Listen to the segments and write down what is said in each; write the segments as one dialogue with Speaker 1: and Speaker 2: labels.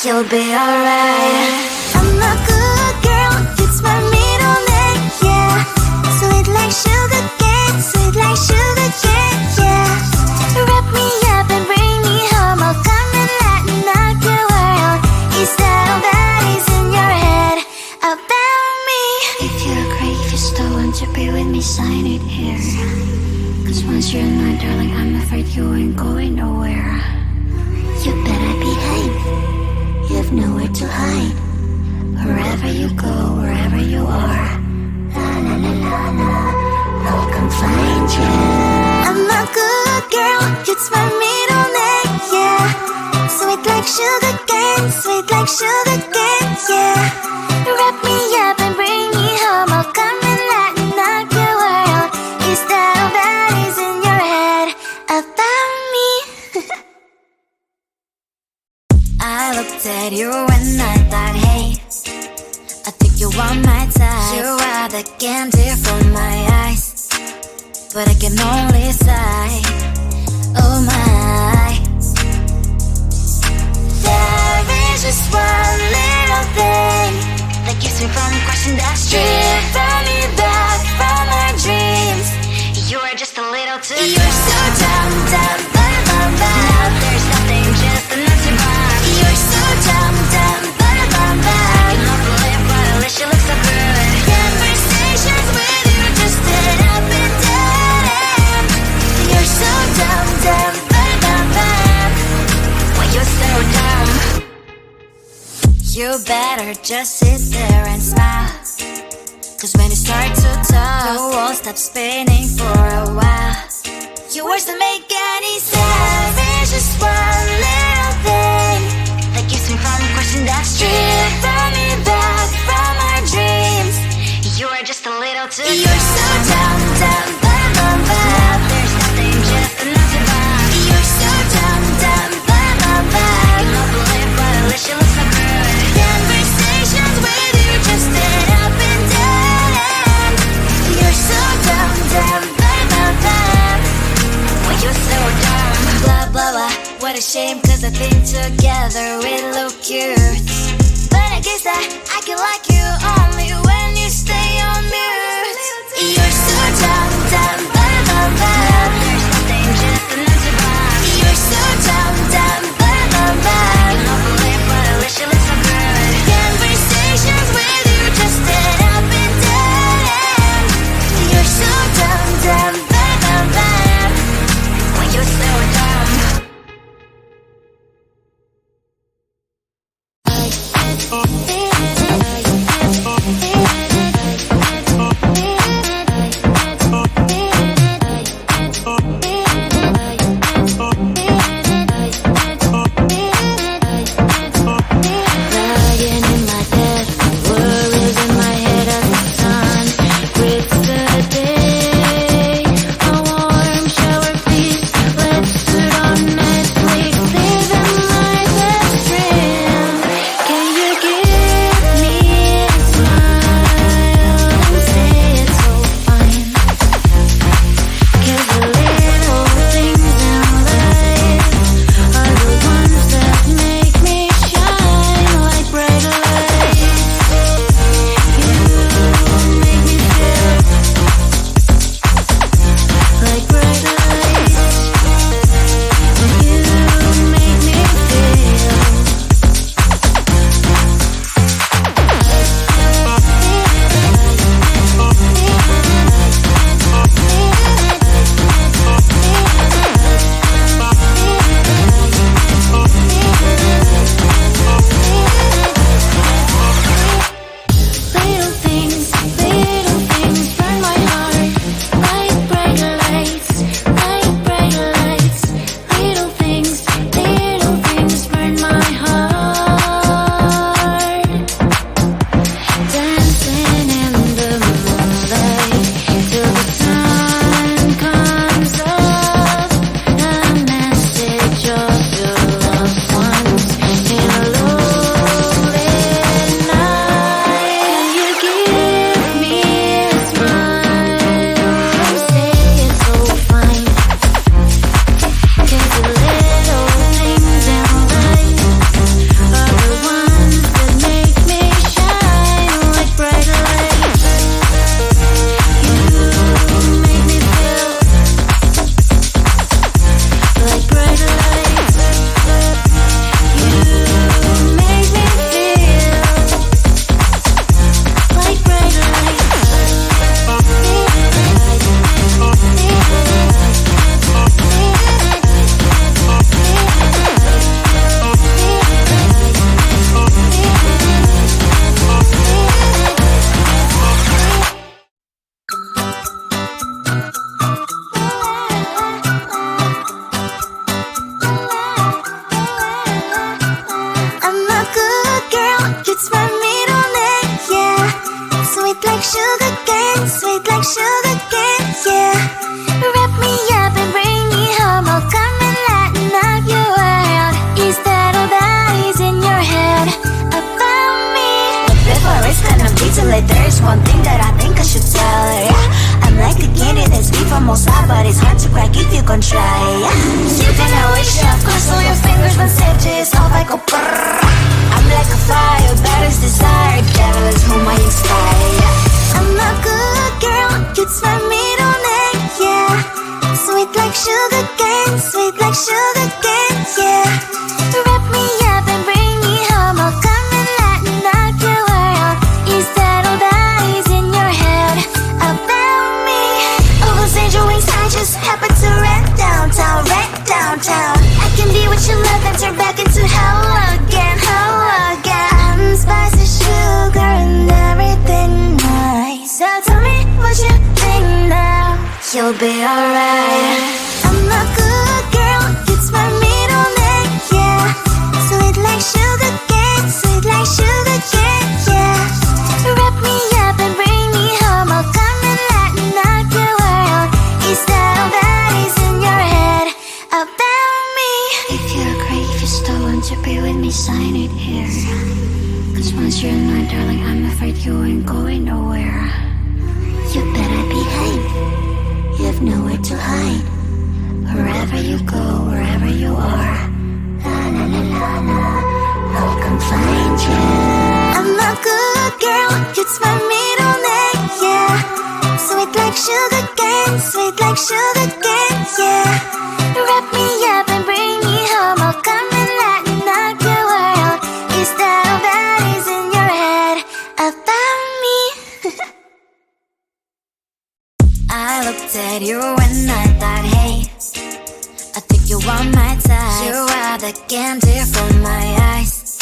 Speaker 1: You'll be alright. I'm a good girl, it's my middle name, yeah. Sweet like sugar cane, sweet like sugar cane, yeah. Wrap me up and bring me home, I'll come and lighten up your world. Is that all that is in your head about me? If you're great, if you still want to be with me, sign it here. Cause once you're mine, darling, I'm afraid you ain't going nowhere. You better behave. You've nowhere to hide. Wherever you go, wherever you are, la la la la la, I'll come find you. I'm a good girl, it's my middle name, yeah. Sweet like sugar cane, sweet like sugar cane, yeah. Wrap me up and bring me home, I'll come and lighten up your world. Is that all that is in your head about me? I looked at you and I thought, hey, I think you are my type. You are the candy from my eyes. but I can only sigh. Oh my. There is just one little thing that keeps me from crossing that street, driving me back from my dreams. You are just a little too close. You're so dumb, dumb, but now there's nothing, just enough to buy. You're so dumb, dumb, but I cannot believe what at least you look so good. Conversations with you just end up in dead end. You're so dumb, dumb, but well, you're so dumb. You better just sit there and smile, 'cause when you start to talk, the world stops spinning for a while. Your words don't make any sense. There's just one little thing that keeps me from crossing that street, driving me back from our dreams. You are just a little too close. You're so dumb, dumb, now there's nothing, just enough to buy. You're so dumb, dumb, I cannot believe what at least you look so good. Conversations with you just end up in dead end. You're so dumb, dumb, well, you're so dumb. Blah, blah, blah, what a shame, 'cause I think together we look cute. But I guess that I can like you only when you stay on mute. You're so dumb, dumb, there's nothing, just enough to buy. You're so dumb, dumb, I cannot believe what at least you look so good. Conversations with you just end up in dead end. You're so dumb, dumb, well, you're so dumb. that, but it's hard to crack if you can try. You can always shove, cross all your fingers when safety is off. I go brrrr. I'm like a fire, battles desire, devil is whom I inspire. I'm a good girl, it's my middle name, yeah. Sweet like sugar cane, sweet like sugar cane, yeah. Wrap me up and bring me home, I'll come and lighten up your world. Is that all that is in your head about me? All those angel wings I just happen to rent downtown, I can be what you love and turn back into hell again, I'm spicy sugar and everything nice. So tell me what you think now, you'll be alright. I'm a good girl, it's my middle name, yeah. Sweet like sugar cane, sweet like sugar cane, yeah. Wrap me up and bring me home, I'll come and lighten up your world. Is that all that is in your head about me? If you agree, if you still want to be with me, sign it here. Cause once you're mine, darling, I'm afraid you ain't going nowhere. You better behave, you have nowhere to hide. Wherever you go, wherever you are, la la la la la, I'll come find you. I'm a good girl, it's my middle name, yeah. Sweet like sugar cane, sweet like sugar cane, yeah. Wrap me up and bring me home, I'll come and lighten up your world. Is that all that is in your head about me? I looked at you and I thought, hey, I think you are my type. You are the candy from my eyes,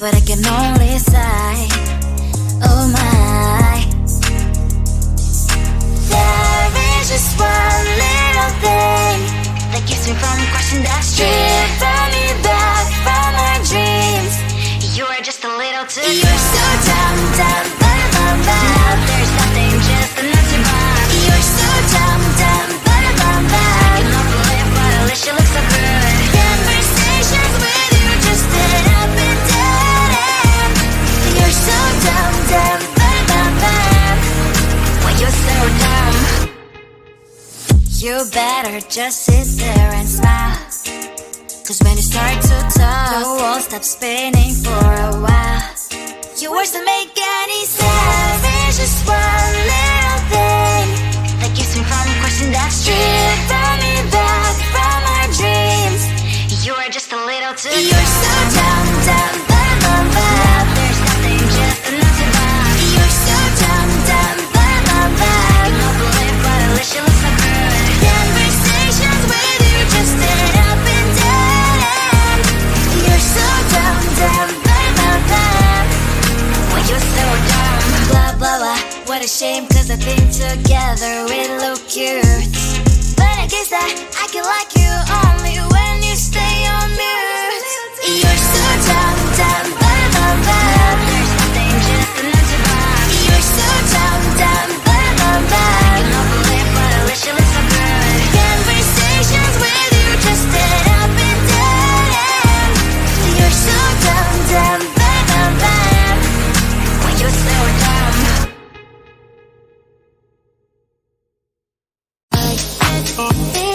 Speaker 1: but I can only sigh, oh my. There is just one little thing that keeps me from crossing that street, driven me back from my dreams. You are just a little too good. You're so dumb, dumb, bum, bum. Now there's nothing, just enough to buy. You're so dumb, dumb, bum, bum. I cannot believe what at least you look so good. Conversations with you just end up in dead end. You're so dumb, dumb, bum, bum. When you're so dumb, you better just sit there and smile. Cause when you start to talk, the world stops spinning for a while. Your words don't make any sense. There's just one little thing that keeps me from crossing that street, driven me back from our dreams. You are just a little too good. You're so dumb, dumb, bum, bum, bum. Now there's nothing, just enough to buy. You're so dumb, dumb, bum, bum, bum. I cannot believe what at least you look so good. Conversations with you just end up in dead end. You're so dumb, dumb, bum, bum, bum. When you're so dumb, blah, blah, blah. What a shame, cause I think together we look cute. But I guess that I can like you only when you stay on mute. You're so dumb, dumb, bum, bum, bum. There's nothing, just enough to buy. You're so dumb, dumb, bum, bum, bum. I cannot believe what at least you look so good. Conversations with you just end up in dead end. You're so dumb, dumb, bum, bum, bum. When you're so dumb. Baby,